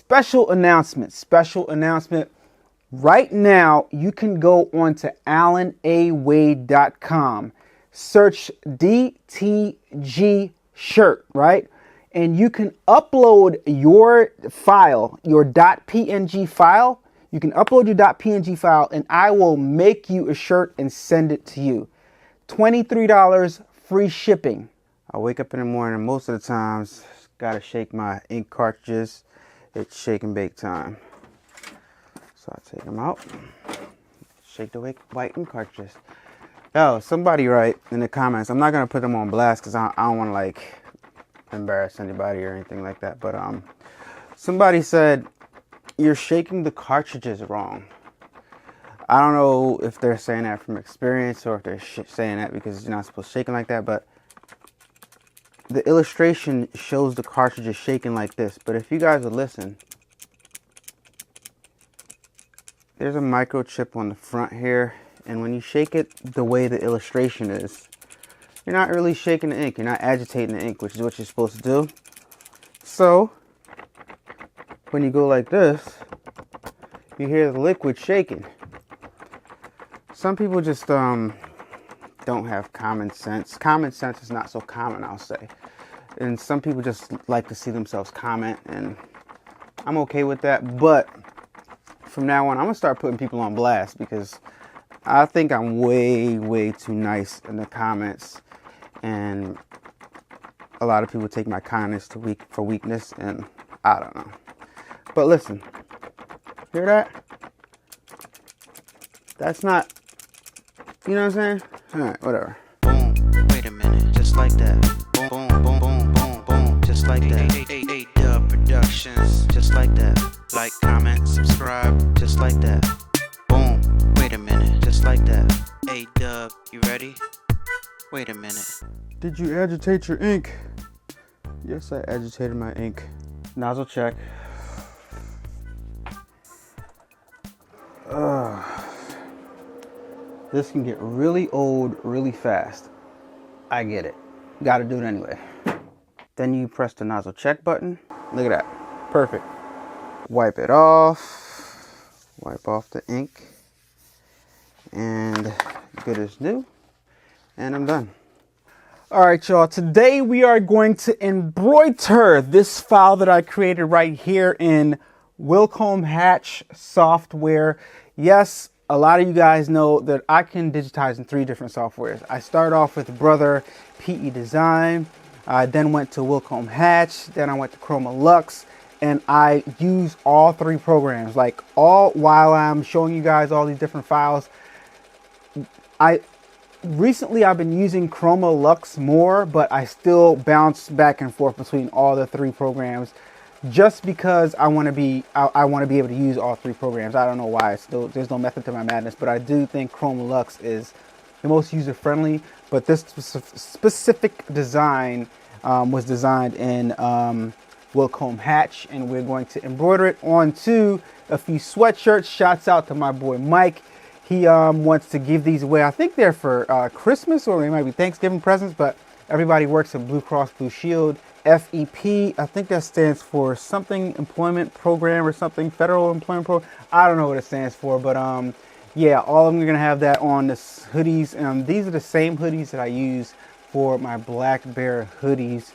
special announcement. Right now, you can go onto AlanAWade.com, search DTG shirt, right? And you can upload your file, your .png file. You can upload your .png file and I will make you a shirt and send it to you. $23 free shipping. I wake up in the morning and most of the times, gotta shake my ink cartridges. It's shake and bake time. So I take them out, shake the white ink cartridges. Oh, somebody write in the comments. I'm not gonna put them on blast because I don't want to like embarrass anybody or anything like that. But somebody said you're shaking the cartridges wrong. I don't know if they're saying that from experience or if they're saying that because you're not supposed to shake them like that. But the illustration shows the cartridges shaking like this. But if you guys would listen, there's a microchip on the front here. And when you shake it the way the illustration is, you're not really shaking the ink. You're not agitating the ink, which is what you're supposed to do. So when you go like this, you hear the liquid shaking. Some people just don't have common sense. Common sense is not so common, I'll say. And some people just like to see themselves comment, and I'm okay with that. But from now on, I'm gonna start putting people on blast because I think I'm way too nice in the comments, and a lot of people take my kindness for weakness, and I don't know. But listen, hear that? That's not, you know what I'm saying? All right, whatever. Boom, wait a minute, just like that. Boom, boom, boom, boom, boom, boom, just like that. A-Dubb Productions, just like that. Like, comment, subscribe, just like that. Boom, wait a minute, just like that. A-Dubb, you ready? Wait a minute. Did you agitate your ink? Yes, I agitated my ink. Nozzle check. This can get really old really fast. I get it. Gotta do it anyway. Then you press the nozzle check button. Look at that. Perfect. Wipe it off. Wipe off the ink. And good as new. And I'm done. Alright, y'all. Today we are going to embroider this file that I created right here in Ricoma Hatch software. Yes, a lot of you guys know that I can digitize in 3 different softwares. I started off with Brother PE Design. I then went to Ricoma Hatch. Then I went to Chroma Lux. And I use all 3 programs. Like while I'm showing you guys all these different files. Recently I've been using Chroma Lux more, but I still bounce back and forth between all the 3 programs. Just because I want to be able to use all 3 programs. I don't know why. There's no method to my madness, but I do think Chroma Lux is the most user-friendly. But this specific design was designed in Ricoma Hatch, and we're going to embroider it onto a few sweatshirts. Shouts out to my boy Mike. He wants to give these away. I think they're for Christmas, or they might be Thanksgiving presents, but everybody works at Blue Cross Blue Shield. FEP, I think that stands for something employment program or something, federal employment program. I don't know what it stands for, but yeah, all of them are gonna have that on this hoodies. These are the same hoodies that I use for my Black Bear hoodies.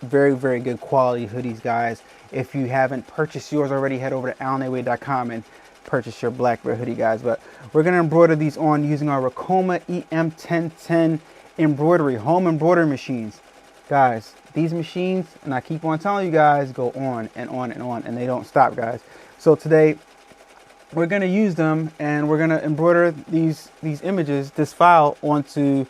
Very good quality hoodies, guys. If you haven't purchased yours already, head over to AlanAWade.com and purchase your Black Bear hoodie, guys. But we're gonna embroider these on using our Ricoma EM1010 embroidery home embroidery machines. Guys, these machines, and I keep on telling you guys, go on and on and on, and they don't stop, guys. So today we're going to use them, and we're going to embroider these images, this file, onto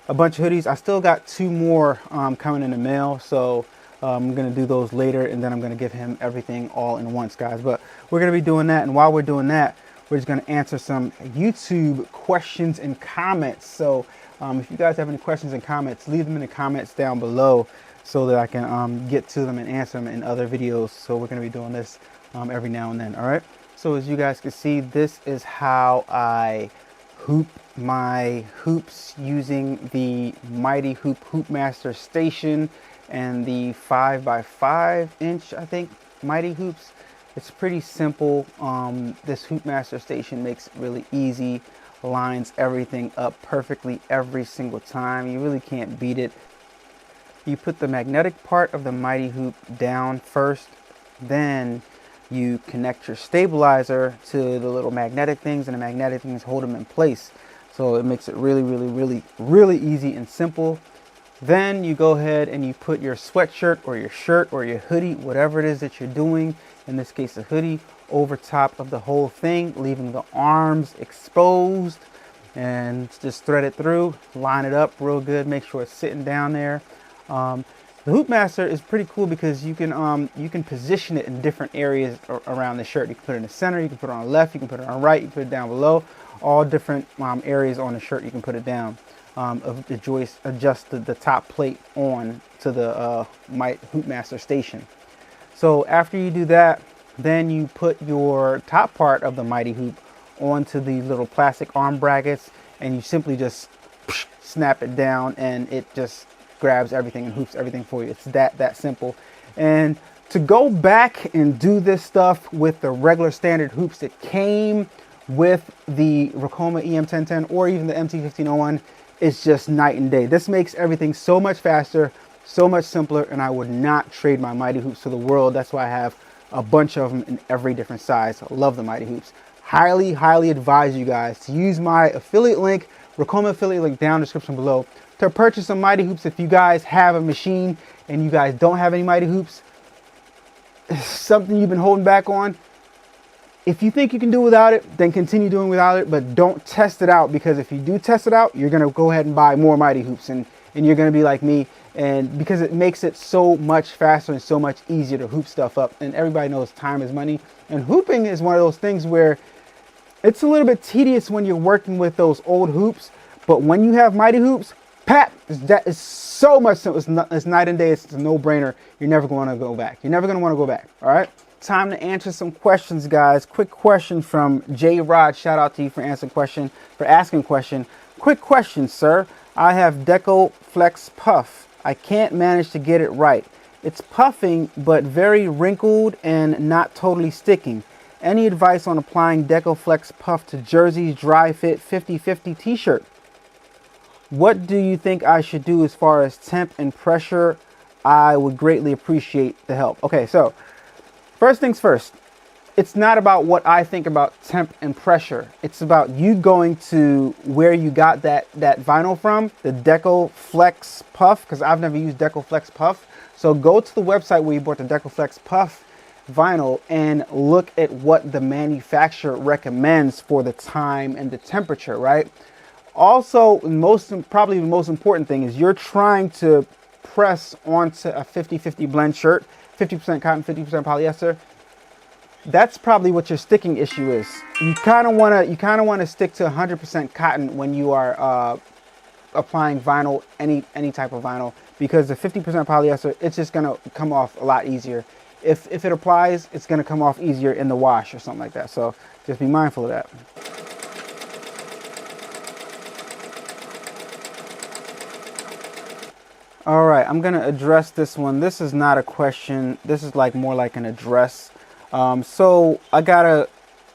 a bunch of hoodies. I still got 2 more coming in the mail, so I'm going to do those later, and then I'm going to give him everything all in once, guys. But we're going to be doing that, and while we're doing that, we're just going to answer some YouTube questions and comments. So if you guys have any questions and comments, leave them in the comments down below so that I can get to them and answer them in other videos. So we're going to be doing this every now and then. All right. So as you guys can see, this is how I hoop my hoops using the Mighty Hoop Master Station and the 5x5 inch, I think, Mighty hoops. It's pretty simple. This Hoopmaster station makes it really easy, lines everything up perfectly every single time. You really can't beat it. You put the magnetic part of the Mighty Hoop down first, then you connect your stabilizer to the little magnetic things, and the magnetic things hold them in place. So it makes it really easy and simple. Then you go ahead and you put your sweatshirt or your shirt or your hoodie, whatever it is that you're doing, in this case a hoodie, over top of the whole thing, leaving the arms exposed, and just thread it through, line it up real good, make sure it's sitting down there. The Hoopmaster is pretty cool because you can position it in different areas around the shirt. You can put it in the center, you can put it on the left, you can put it on the right, you can put it down below. All different areas on the shirt you can put it down. Of the joist, adjust the top plate on to the Hoopmaster station. So after you do that, then you put your top part of the Mighty Hoop onto the little plastic arm brackets, and you simply just snap it down, and it just grabs everything and hoops everything for you. It's that simple. And to go back and do this stuff with the regular standard hoops that came with the Ricoma EM1010 or even the MT1501, it's just night and day. This makes everything so much faster, so much simpler, and I would not trade my Mighty Hoops to the world. That's why I have a bunch of them in every different size. I love the Mighty Hoops. Highly advise you guys to use my affiliate link, Ricoma affiliate link, down in the description below, to purchase some Mighty Hoops. If you guys have a machine and you guys don't have any Mighty Hoops, something you've been holding back on, if you think you can do without it, then continue doing without it, but don't test it out, because if you do test it out, you're going to go ahead and buy more Mighty Hoops, and you're going to be like me, and because it makes it so much faster and so much easier to hoop stuff up. And everybody knows time is money, and hooping is one of those things where it's a little bit tedious when you're working with those old hoops, but when you have Mighty Hoops, that is so much simple. It's night and day. It's a no-brainer. You're never going to go back. You're never going to want to go back. All right. Time to answer some questions, guys. Quick question from J Rod. Shout out to you for asking question. Quick question, sir. I have Deco Flex Puff. I can't manage to get it right. It's puffing, but very wrinkled and not totally sticking. Any advice on applying Deco Flex Puff to jerseys, dry fit, 50-50 t-shirt? What do you think I should do as far as temp and pressure? I would greatly appreciate the help. Okay, so first things first, it's not about what I think about temp and pressure. It's about you going to where you got that vinyl from, the Deco Flex Puff, because I've never used Deco Flex Puff. So go to the website where you bought the Deco Flex Puff vinyl and look at what the manufacturer recommends for the time and the temperature, right? Also, probably the most important thing is you're trying to press onto a 50-50 blend shirt, 50% cotton, 50% polyester. That's probably what your sticking issue is. You kind of want to stick to 100% cotton when you are applying vinyl, any type of vinyl, because the 50% polyester, it's just gonna come off a lot easier. If it applies, it's gonna come off easier in the wash or something like that. So just be mindful of that. All right, I'm gonna address this one. This is not a question. This is more like an address. So I got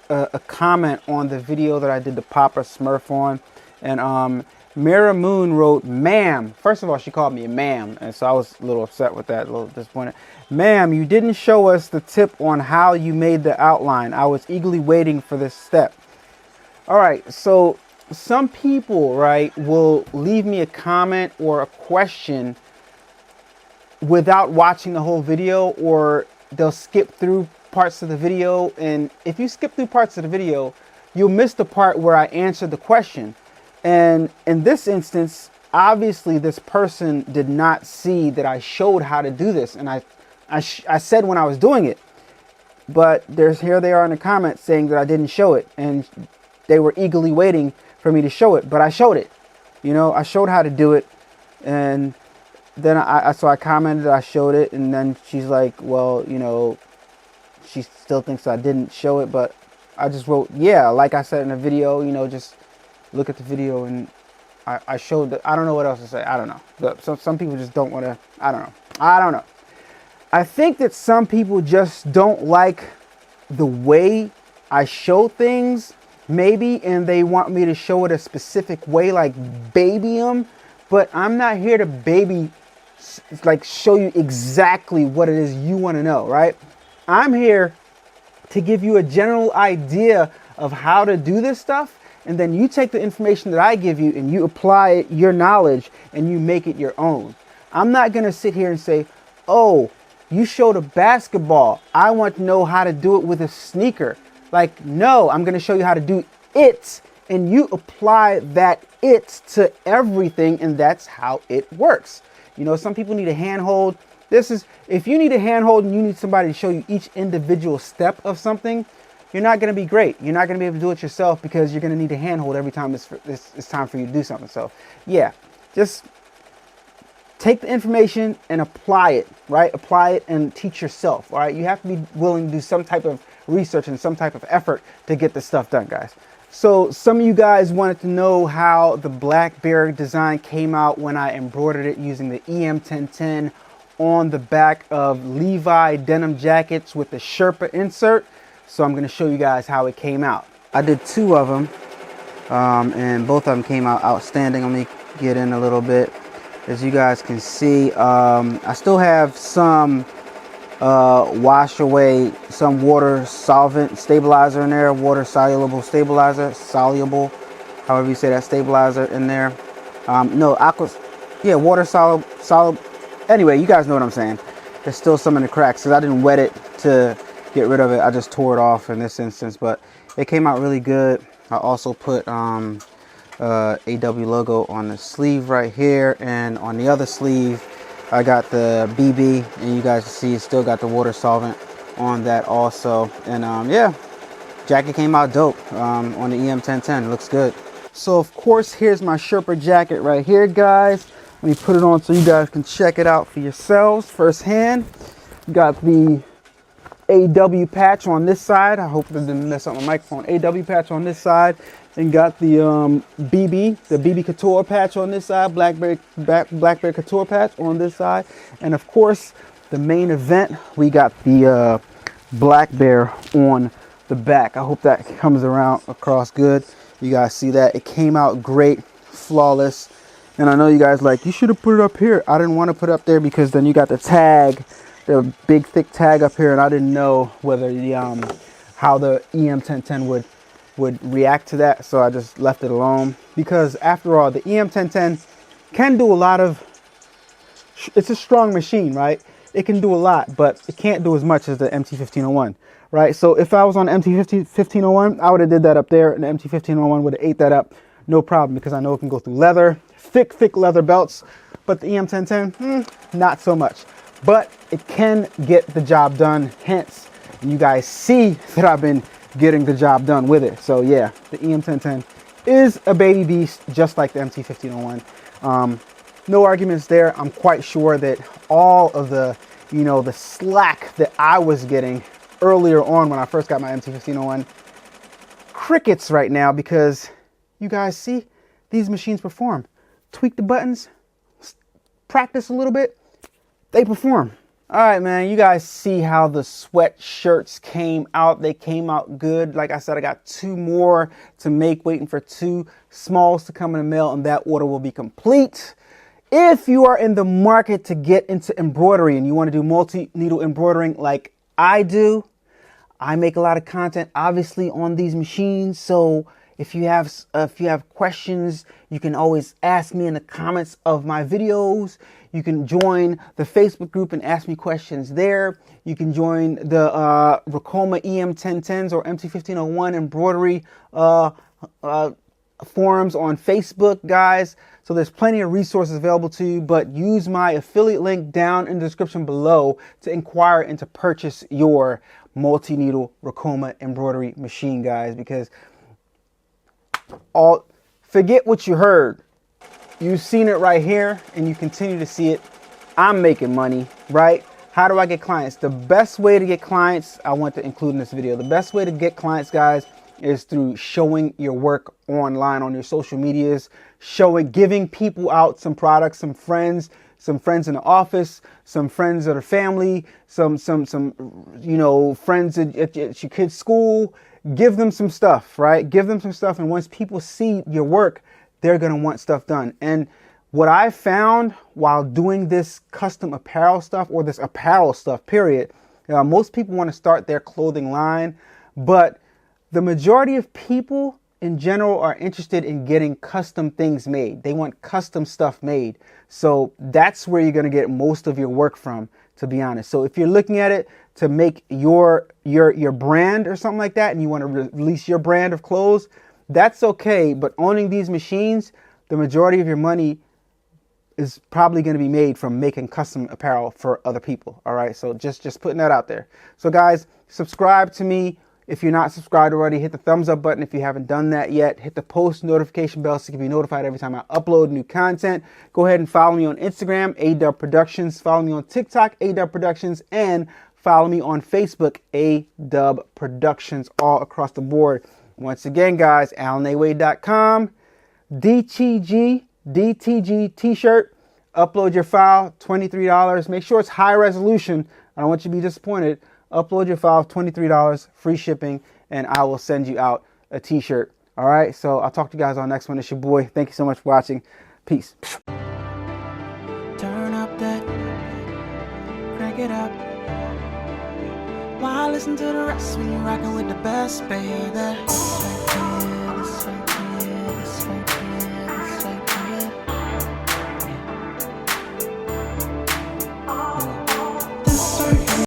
a comment on the video that I did the Papa Smurf on, and Mira Moon wrote, "Ma'am." First of all, she called me a ma'am, and so I was a little upset with that, a little disappointed. "Ma'am, you didn't show us the tip on how you made the outline. I was eagerly waiting for this step." All right, so some people, right, will leave me a comment or a question without watching the whole video, or they'll skip through parts of the video. And if you skip through parts of the video, you'll miss the part where I answered the question. And in this instance, obviously this person did not see that I showed how to do this, and I said when I was doing it, but here they are in the comments saying that I didn't show it, and they were eagerly waiting for me to show it, but I showed it. You know, I showed how to do it, and then so I commented I showed it, and then she's like, well, you know, she still thinks I didn't show it, but I just wrote, yeah, like I said in the video, you know, just look at the video, and I showed that. I don't know what else to say. I don't know. But some people just don't want to. I don't know. I think that some people just don't like the way I show things, maybe, and they want me to show it a specific way, like baby them, but I'm not here to baby, like show you exactly what it is you want to know, right? I'm here to give you a general idea of how to do this stuff, and then you take the information that I give you and you apply your knowledge and you make it your own. I'm not going to sit here and say, oh, you showed a basketball, I want to know how to do it with a sneaker. Like, no, I'm going to show you how to do it, and you apply that it to everything, and that's how it works. You know, some people need a handhold. If you need a handhold and you need somebody to show you each individual step of something, you're not going to be great. You're not going to be able to do it yourself because you're going to need a handhold every time it's time for you to do something. So, yeah, just take the information and apply it, right? Apply it and teach yourself, all right? You have to be willing to do some type of research and some type of effort to get this stuff done, guys. So some of you guys wanted to know how the Black Bear design came out when I embroidered it using the EM1010 on the back of Levi denim jackets with the Sherpa insert. So I'm going to show you guys how it came out. I did 2 of them, and both of them came out outstanding. Let me get in a little bit. As you guys can see, I still have some wash away, some water solvent stabilizer in there, water soluble stabilizer, soluble, however you say that, stabilizer in there. No, water solid. Anyway, you guys know what I'm saying. There's still some in the cracks because I didn't wet it to get rid of it. I just tore it off in this instance, but it came out really good. I also put A-Dubb logo on the sleeve right here, and on the other sleeve I got the BB, and you guys can see it's still got the water solvent on that also. And yeah, jacket came out dope on the EM1010. Looks good. So of course, here's my Sherpa jacket right here, guys. Let me put it on so you guys can check it out for yourselves firsthand. Got the A-Dubb patch on this side. I hope it didn't mess up my microphone. A-Dubb patch on this side, and got the BB Couture patch on this side, Black Bear Couture patch on this side, and of course the main event, we got the Black Bear on the back. I hope that comes around across good. You guys see that it came out great, flawless. And I know you guys like, you should have put it up here. I didn't want to put it up there because then you got the tag, the big thick tag up here, and I didn't know whether the how the EM1010 would react to that, so I just left it alone. Because after all, the EM1010 can do a lot of, it's a strong machine, right? It can do a lot, but it can't do as much as the MT1501, right? So if I was on MT1501, I would have did that up there, and the MT1501 would have ate that up, no problem, because I know it can go through leather, thick leather belts. But the EM1010, not so much. But it can get the job done, hence, and you guys see that I've been getting the job done with it. So yeah, the EM1010 is a baby beast, just like the MT1501. No arguments there. I'm quite sure that all of the, the slack that I was getting earlier on when I first got my MT1501, crickets right now, because you guys see these machines perform. Tweak the buttons, practice a little bit, they perform. All right, man, you guys see how the sweatshirts came out. They came out good. Like I said, I got 2 more to make, waiting for 2 smalls to come in the mail, and that order will be complete. If you are in the market to get into embroidery and you want to do multi-needle embroidering like I do, I make a lot of content, obviously, on these machines. So if you have questions, you can always ask me in the comments of my videos. You can join the Facebook group and ask me questions there. You can join the Ricoma EM1010s or MT1501 embroidery forums on Facebook, guys. So there's plenty of resources available to you, but use my affiliate link down in the description below to inquire and to purchase your multi-needle Ricoma embroidery machine, guys, because forget what you heard. You've seen it right here, and you continue to see it. I'm making money, right? How do I get clients? The best way to get clients, I want to include in this video, the best way to get clients, guys, is through showing your work online on your social medias, giving people out some products, some friends, some friends in the office, some friends that are family, some you know, friends at your kid's school. Give them some stuff, right? Give them some stuff, and once people see your work, they're gonna want stuff done. And what I found while doing this custom apparel stuff, or this apparel stuff, period, most people want to start their clothing line, but the majority of people in general are interested in getting custom things made. They want custom stuff made. So that's where you're going to get most of your work from, to be honest. So if you're looking at it to make your brand or something like that, and you want to release your brand of clothes, that's okay. But owning these machines, the majority of your money is probably going to be made from making custom apparel for other people. All right, so just putting that out there. So guys, subscribe to me. If you're not subscribed already, hit the thumbs up button if you haven't done that yet. Hit the post notification bell so you can be notified every time I upload new content. Go ahead and follow me on Instagram, A-Dubb Productions. Follow me on TikTok, A-Dubb Productions, and follow me on Facebook, A-Dubb Productions, all across the board. Once again, guys, AlanAwade.com, DTG t-shirt. Upload your file, $23. Make sure it's high resolution. I don't want you to be disappointed. Upload your file, $23, free shipping, and I will send you out a t-shirt. All right, so I'll talk to you guys on the next one. It's your boy. Thank you so much for watching. Peace. Turn up that, crank it up. Why listen to the rest when you're rocking with the best, baby?